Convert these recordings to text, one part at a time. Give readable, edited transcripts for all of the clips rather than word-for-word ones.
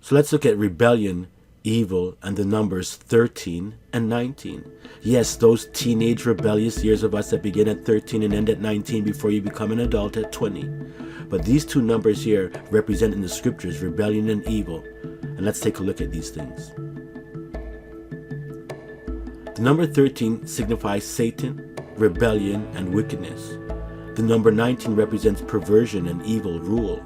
So let's look at rebellion, evil, and the numbers 13 and 19. Yes, those teenage rebellious years of us that begin at 13 and end at 19 before you become an adult at 20. But these two numbers here represent in the scriptures rebellion and evil. And let's take a look at these things. The number 13 signifies Satan, rebellion, and wickedness. The number 19 represents perversion and evil rule.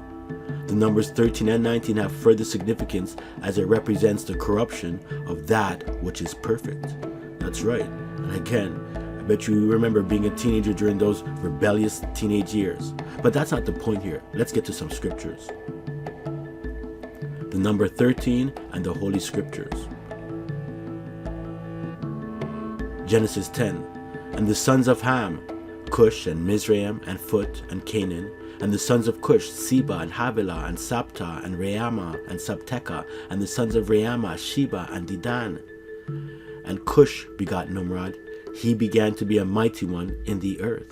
The numbers 13 and 19 have further significance as it represents the corruption of that which is perfect. That's right. And again, I bet you remember being a teenager during those rebellious teenage years. But that's not the point here. Let's get to some scriptures. The number 13 and the Holy Scriptures. Genesis 10. And the sons of Ham, Cush and Mizraim and Phut and Canaan, and the sons of Cush, Seba and Havilah and Sapta and Reamah and Sabteka, and the sons of Reamah, Sheba and Dedan. And Cush begot Nimrod. He began to be a mighty one in the earth.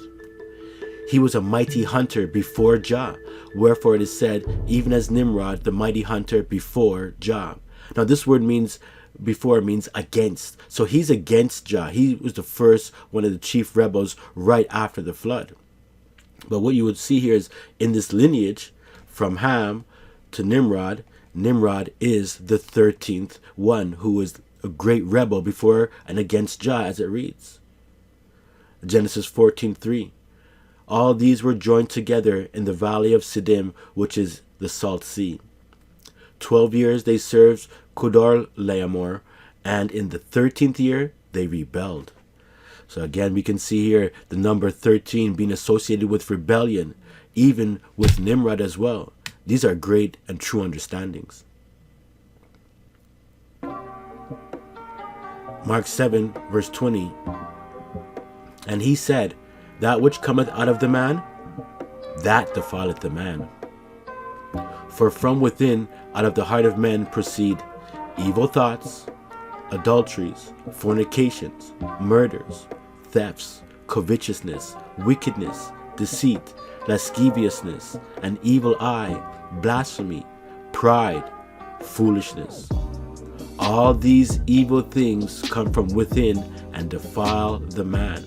He was a mighty hunter before Jah, wherefore it is said, even as Nimrod, the mighty hunter before Jah. Now this word means before means against. So he's against Jah. He was the first one of the chief rebels right after the flood. But what you would see here is in this lineage from Ham to Nimrod, Nimrod is the 13th one who was a great rebel before and against Jah, as it reads. Genesis 14:3. All these were joined together in the valley of Siddim, which is the Salt Sea. 12 years they served Kedorlaomer, and in the 13th year they rebelled. So again, we can see here the number 13 being associated with rebellion, even with Nimrod as well. These are great and true understandings. Mark 7, verse 20. And he said, that which cometh out of the man, that defileth the man. For from within, out of the heart of men proceed evil thoughts, adulteries, fornications, murders, thefts, covetousness, wickedness, deceit, lasciviousness, an evil eye, blasphemy, pride, foolishness. All these evil things come from within and defile the man.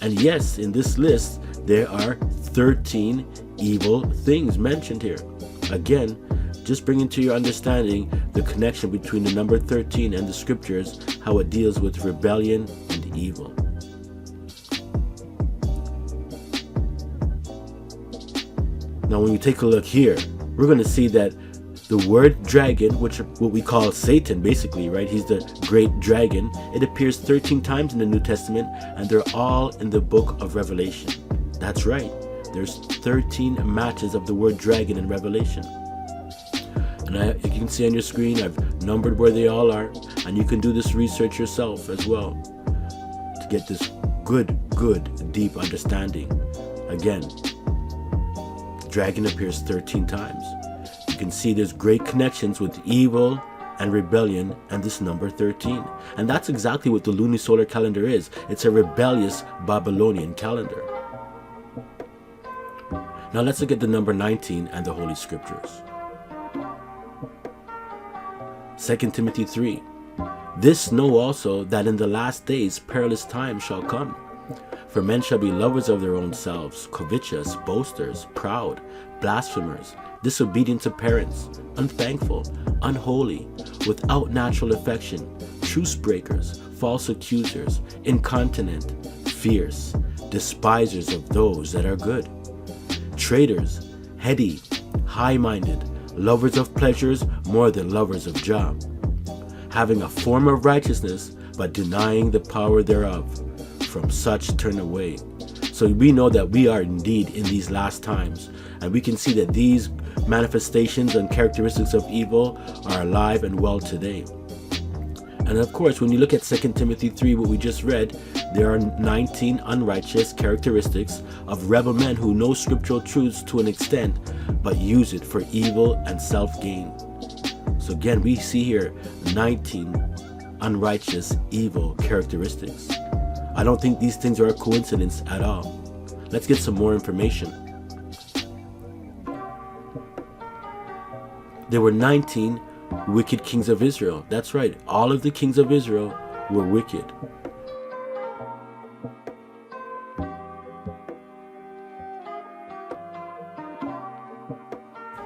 And yes, in this list, there are 13 evil things mentioned here. Again, just bringing to your understanding the connection between the number 13 and the scriptures, how it deals with rebellion and evil. Now, when you take a look here, we're going to see that the word dragon, which what we call Satan, basically, right? He's the great dragon. It appears 13 times in the New Testament, and they're all in the book of Revelation. That's right. There's 13 matches of the word dragon in Revelation. And you can see on your screen, I've numbered where they all are, and you can do this research yourself as well to get this good, deep understanding. Again, the dragon appears 13 times. You can see there's great connections with evil and rebellion and this number 13. And that's exactly what the Luni-Solar calendar is. It's a rebellious Babylonian calendar. Now let's look at the number 19 and the Holy Scriptures. 2 Timothy 3. This know also that in the last days perilous times shall come. For men shall be lovers of their own selves, covetous, boasters, proud, blasphemers, disobedient to parents, unthankful, unholy, without natural affection, truce breakers, false accusers, incontinent, fierce, despisers of those that are good, traitors, heady, high-minded, lovers of pleasures more than lovers of Jah, having a form of righteousness, but denying the power thereof. From such turn away. So we know that we are indeed in these last times, and we can see that these manifestations and characteristics of evil are alive and well today. And of course, when you look at 2 Timothy 3, what we just read, there are 19 unrighteous characteristics of rebel men who know scriptural truths to an extent, but use it for evil and self-gain. So again, we see here 19 unrighteous, evil characteristics. I don't think these things are a coincidence at all. Let's get some more information. There were 19 wicked kings of Israel. That's right, all of the kings of Israel were wicked.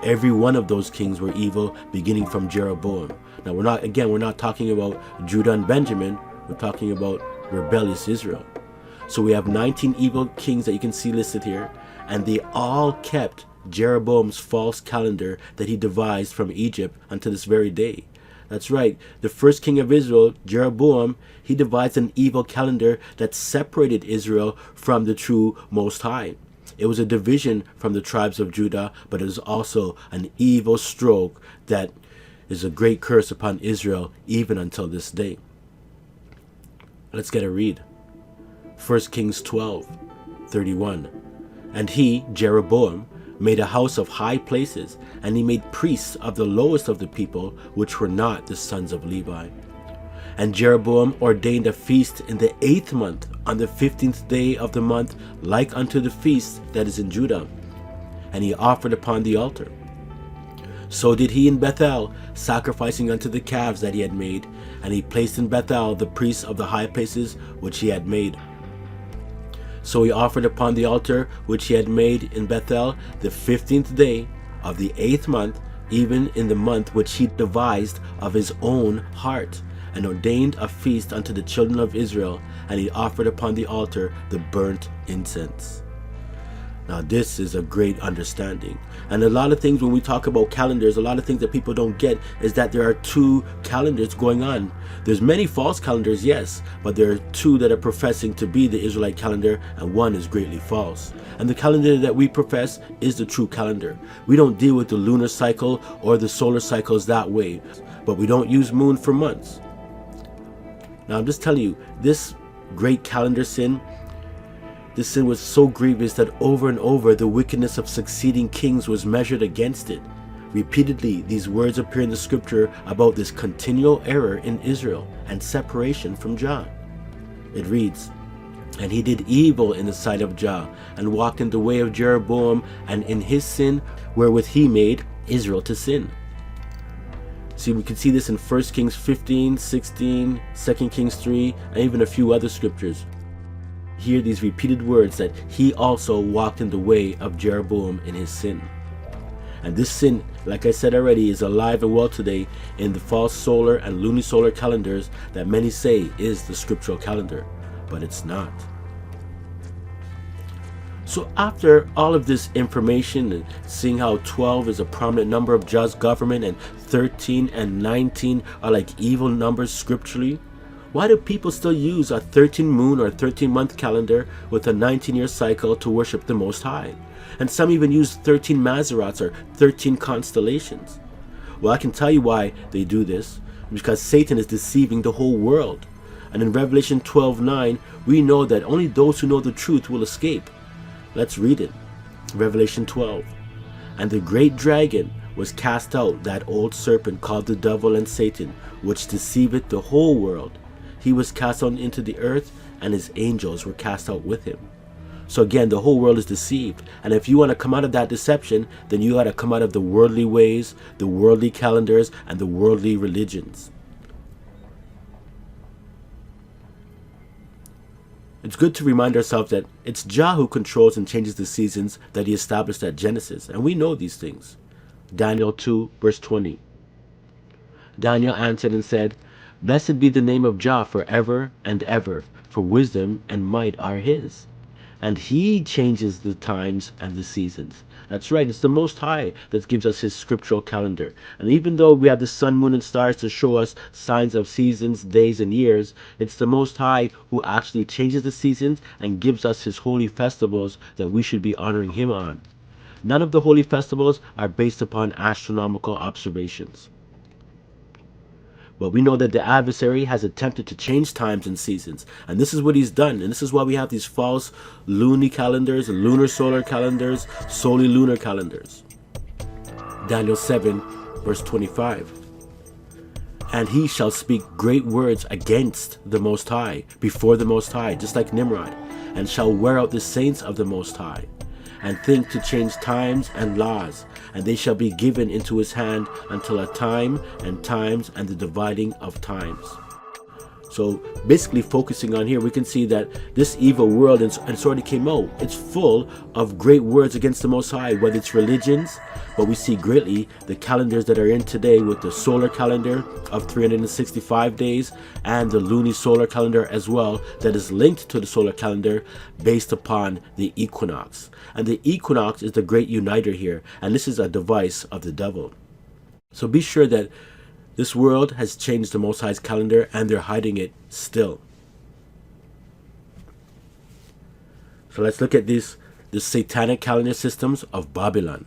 Every one of those kings were evil, beginning from Jeroboam. Now we're not talking about Judah and Benjamin, we're talking about rebellious Israel. So we have 19 evil kings that you can see listed here, and they all kept Jeroboam's false calendar that he devised from Egypt until this very day. That's right, the first king of Israel, Jeroboam, he devised an evil calendar that separated Israel from the true Most High. It was a division from the tribes of Judah, but it was also an evil stroke that is a great curse upon Israel even until this day. Let's get a read. 1 Kings 12:31. And he, Jeroboam, made a house of high places, and he made priests of the lowest of the people, which were not the sons of Levi. And Jeroboam ordained a feast in the 8th month, on the 15th day of the month, like unto the feast that is in Judah. And he offered upon the altar. So did he in Bethel, sacrificing unto the calves that he had made. And he placed in Bethel the priests of the high places which he had made. So he offered upon the altar which he had made in Bethel the 15th day of the 8th month, even in the month which he devised of his own heart, and ordained a feast unto the children of Israel, and he offered upon the altar the burnt incense. Now this is a great understanding. And a lot of things when we talk about calendars, a lot of things that people don't get is that there are two calendars going on. There's many false calendars, yes, but there are two that are professing to be the Israelite calendar, and one is greatly false. And the calendar that we profess is the true calendar. We don't deal with the lunar cycle or the solar cycles that way, but we don't use moon for months. Now I'm just telling you, this great calendar sin, this sin was so grievous that over and over the wickedness of succeeding kings was measured against it. Repeatedly, these words appear in the scripture about this continual error in Israel and separation from Jah. It reads, And he did evil in the sight of Jah, and walked in the way of Jeroboam, and in his sin wherewith he made Israel to sin. See, we can see this in 1 Kings 15, 16, 2 Kings 3, and even a few other scriptures. Hear these repeated words that he also walked in the way of Jeroboam in his sin. And this sin, like I said already, is alive and well today in the false solar and Luni-Solar calendars that many say is the scriptural calendar, but it's not. So after all of this information and seeing how 12 is a prominent number of Jah's government and 13 and 19 are like evil numbers scripturally, why do people still use a 13 moon or 13 month calendar with a 19-year cycle to worship the Most High? And some even use 13 Mazzarots or 13 constellations. Well, I can tell you why they do this, because Satan is deceiving the whole world. And in Revelation 12:9, we know that only those who know the truth will escape. Let's read it. Revelation 12. And the great dragon was cast out, that old serpent called the devil and Satan, which deceiveth the whole world. He was cast out into the earth, and his angels were cast out with him. So again, the whole world is deceived. And if you want to come out of that deception, then you got to come out of the worldly ways, the worldly calendars, and the worldly religions. It's good to remind ourselves that it's Jah who controls and changes the seasons that he established at Genesis. And we know these things. Daniel 2, verse 20. Daniel answered and said, Blessed be the name of Jah forever and ever, for wisdom and might are his. And he changes the times and the seasons. That's right, it's the Most High that gives us his scriptural calendar. And even though we have the sun, moon, and stars to show us signs of seasons, days, and years, it's the Most High who actually changes the seasons and gives us his holy festivals that we should be honoring him on. None of the holy festivals are based upon astronomical observations. But we know that the adversary has attempted to change times and seasons. And this is what he's done. And this is why we have these false Luni calendars, Lunar-Solar calendars, solely lunar calendars. Daniel 7, verse 25. And he shall speak great words against the Most High, before the Most High, just like Nimrod, and shall wear out the saints of the Most High. and think to change times and laws, and they shall be given into his hand until a time and times and the dividing of times. So basically focusing on here, we can see that this evil world, and it's already came out, it's full of great words against the Most High, whether it's religions, but we see greatly the calendars that are in today with the solar calendar of 365 days and the Luni-Solar calendar as well, that is linked to the solar calendar based upon the equinox. And the equinox is the great uniter here, and this is a device of the devil. So be sure that this world has changed the Most High's calendar, and they're hiding it still. So let's look at the satanic calendar systems of Babylon.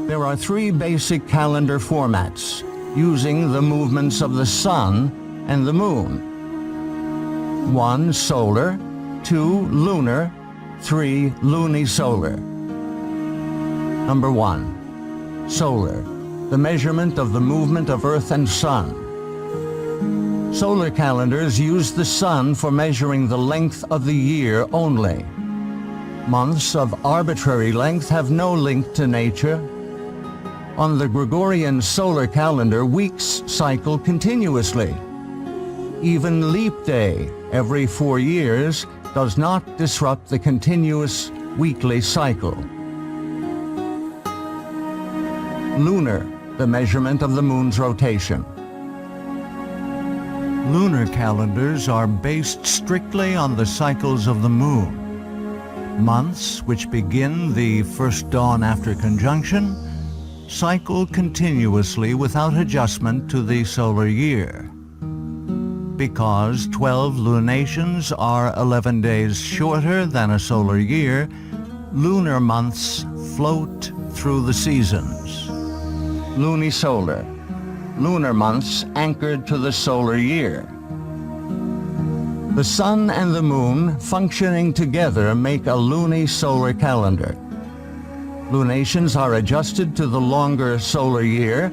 There are three basic calendar formats, using the movements of the sun and the moon. 1. Solar. 2. Lunar. 3. Luni-Solar. Number 1. Solar, the measurement of the movement of Earth and Sun. Solar calendars use the sun for measuring the length of the year only. Months of arbitrary length have no link to nature. On the Gregorian solar calendar, weeks cycle continuously. Even leap day, every 4 years, does not disrupt the continuous weekly cycle. Lunar, the measurement of the moon's rotation. Lunar calendars are based strictly on the cycles of the moon. Months, which begin the first dawn after conjunction, cycle continuously without adjustment to the solar year. Because 12 lunations are 11 days shorter than a solar year, lunar months float through the seasons. Luni-Solar, lunar months anchored to the solar year. The sun and the moon functioning together make a Luni-Solar calendar. Lunations are adjusted to the longer solar year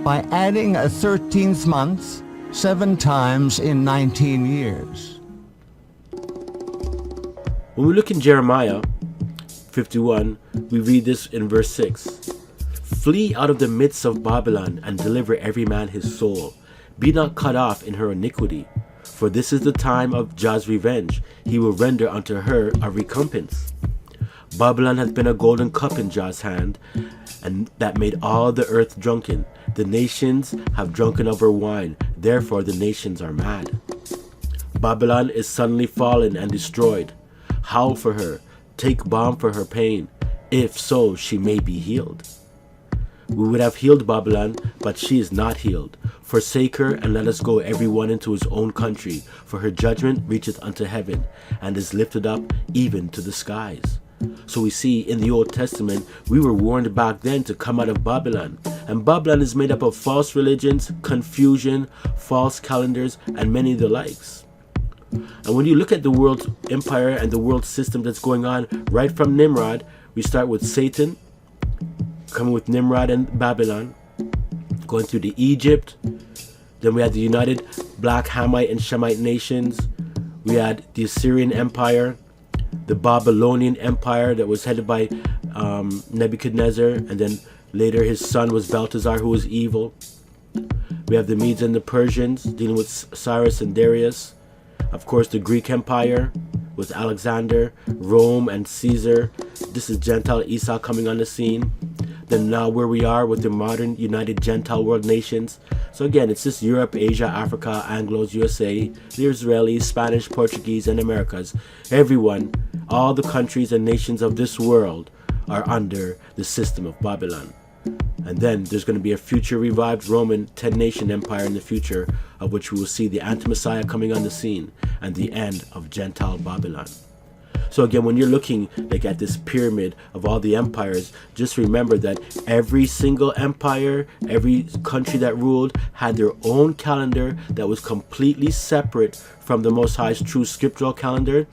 by adding a 13th month 7 times in 19 years. When we look in Jeremiah 51, we read this in verse 6. Flee out of the midst of Babylon and deliver every man his soul. Be not cut off in her iniquity, for this is the time of Jah's revenge. He will render unto her a recompense. Babylon has been a golden cup in Jah's hand, and that made all the earth drunken. The nations have drunken of her wine, therefore the nations are mad. Babylon is suddenly fallen and destroyed. Howl for her, take balm for her pain, if so she may be healed. We would have healed Babylon, but she is not healed. Forsake her, and let us go every one into his own country, for her judgment reacheth unto heaven, and is lifted up even to the skies. So we see in the Old Testament, we were warned back then to come out of Babylon. And Babylon is made up of false religions, confusion, false calendars, and many of the likes. And when you look at the world empire and the world system that's going on right from Nimrod, we start with Satan, coming with Nimrod and Babylon, going through the Egypt. Then we had the united Black Hamite and Shemite nations. We had the Assyrian Empire, the Babylonian Empire that was headed by Nebuchadnezzar, and then later his son was Belteshazzar, who was evil. We have the Medes and the Persians dealing with Cyrus and Darius. Of course, the Greek Empire with Alexander, Rome and Caesar. This is Gentile Esau coming on the scene. Then now where we are with the modern united Gentile world nations. So again, it's just Europe, Asia, Africa, Anglos, USA, the Israelis, Spanish, Portuguese, and Americas. Everyone, all the countries and nations of this world are under the system of Babylon. And then there's going to be a future revived Roman 10-nation empire in the future, of which we will see the anti-Messiah coming on the scene and the end of Gentile Babylon. So again, when you're looking like at this pyramid of all the empires, just remember that every single empire, every country that ruled had their own calendar that was completely separate from the Most High's true scriptural calendar,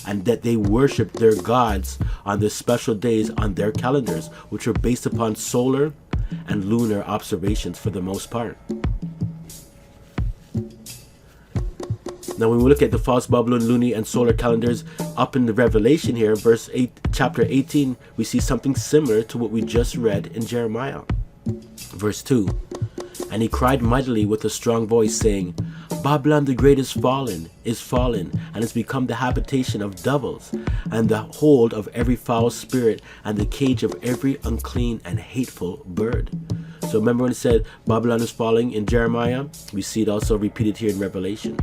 and that they worshiped their gods on the special days on their calendars, which were based upon solar and lunar observations for the most part. Now when we look at the false Babylon, Luni, and solar calendars up in the Revelation here, verse 8, chapter 18, we see something similar to what we just read in Jeremiah. Verse 2, and he cried mightily with a strong voice, saying, Babylon the great is fallen, and has become the habitation of devils, and the hold of every foul spirit, and the cage of every unclean and hateful bird. So remember when it said Babylon is falling in Jeremiah? We see it also repeated here in Revelation.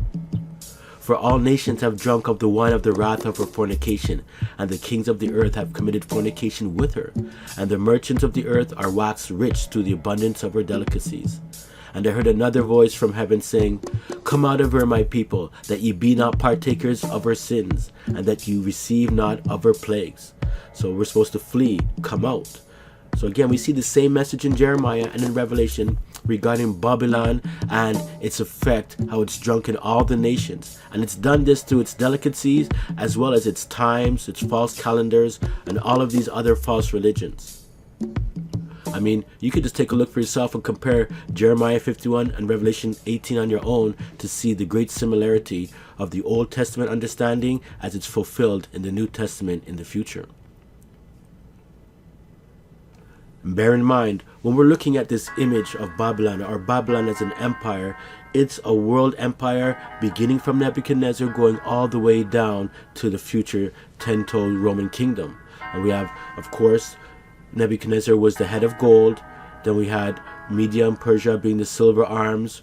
For all nations have drunk of the wine of the wrath of her fornication, and the kings of the earth have committed fornication with her, and the merchants of the earth are waxed rich through the abundance of her delicacies. And I heard another voice from heaven saying, Come out of her, my people, that ye be not partakers of her sins, and that you receive not of her plagues. So we're supposed to flee, come out. So again, we see the same message in Jeremiah and in Revelation regarding Babylon and its effect, how it's drunk in all the nations. And it's done this through its delicacies, as well as its times, its false calendars, and all of these other false religions. I mean, you could just take a look for yourself and compare Jeremiah 51 and Revelation 18 on your own to see the great similarity of the Old Testament understanding as it's fulfilled in the New Testament in the future. And bear in mind, when we're looking at this image of Babylon, or Babylon as an empire, it's a world empire beginning from Nebuchadnezzar going all the way down to the future 10-toed Roman kingdom. And we have, of course, Nebuchadnezzar was the head of gold. Then we had Media and Persia being the silver arms,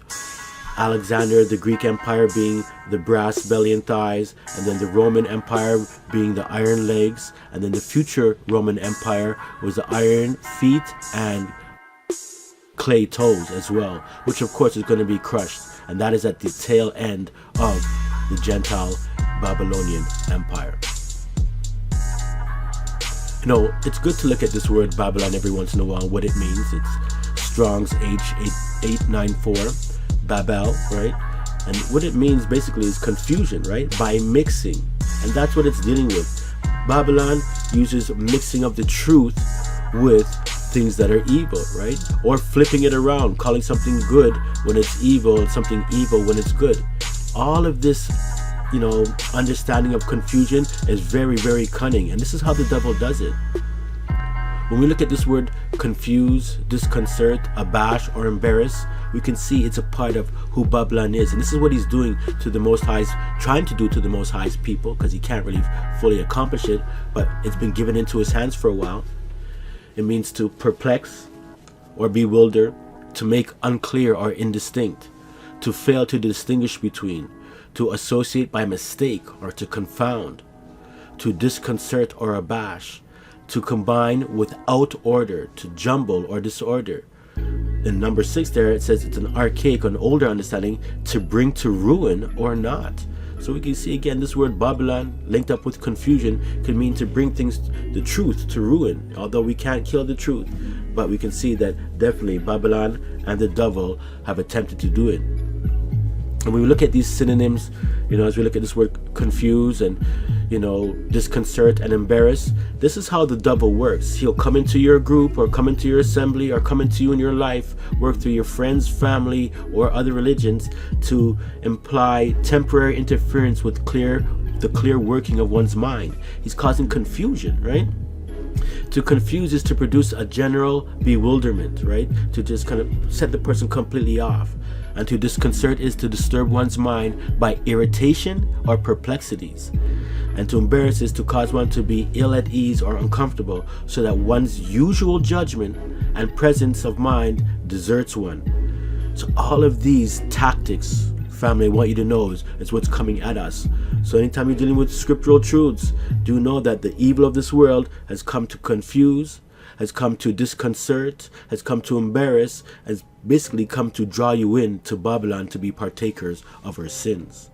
Alexander, the Greek Empire, being the brass belly and thighs, and then the Roman Empire being the iron legs, and then the future Roman Empire was the iron feet and clay toes as well, which of course is going to be crushed, and that is at the tail end of the Gentile Babylonian Empire. You know, it's good to look at this word Babylon every once in a while, what it means. It's Strong's H894, Babel, right? And what it means basically is confusion, right? By mixing. And that's what it's dealing with. Babylon uses mixing of the truth with things that are evil, right? Or flipping it around, calling something good when it's evil and something evil when it's good. All of this, you know, understanding of confusion is very, very cunning. And this is how the devil does it. When we look at this word confuse, disconcert, abash, or embarrass, we can see it's a part of who Babylon is. And this is what he's doing to the Most High's, trying to do to the Most High's people, because he can't really fully accomplish it, but it's been given into his hands for a while. It means to perplex or bewilder, to make unclear or indistinct, to fail to distinguish between, to associate by mistake or to confound, to disconcert or abash, to combine without order, to jumble or disorder. In number 6 there, it says it's an archaic, an older understanding, to bring to ruin or not. So we can see again this word Babylon linked up with confusion can mean to bring things, the truth, to ruin. Although we can't kill the truth, but we can see that definitely Babylon and the devil have attempted to do it. And when we look at these synonyms, you know, as we look at this word confuse and, you know, disconcert and embarrass, this is how the devil works. He'll come into your group or come into your assembly or come into you in your life, work through your friends, family, or other religions to imply temporary interference with the clear working of one's mind. He's causing confusion, right? To confuse is to produce a general bewilderment, right? To just kind of set the person completely off. And to disconcert is to disturb one's mind by irritation or perplexities. And to embarrass is to cause one to be ill at ease or uncomfortable, so that one's usual judgment and presence of mind deserts one. So all of these tactics, family, I want you to know is what's coming at us. So anytime you're dealing with scriptural truths, do know that the evil of this world has come to confuse, has come to disconcert, has come to embarrass, has basically come to draw you in to Babylon to be partakers of her sins.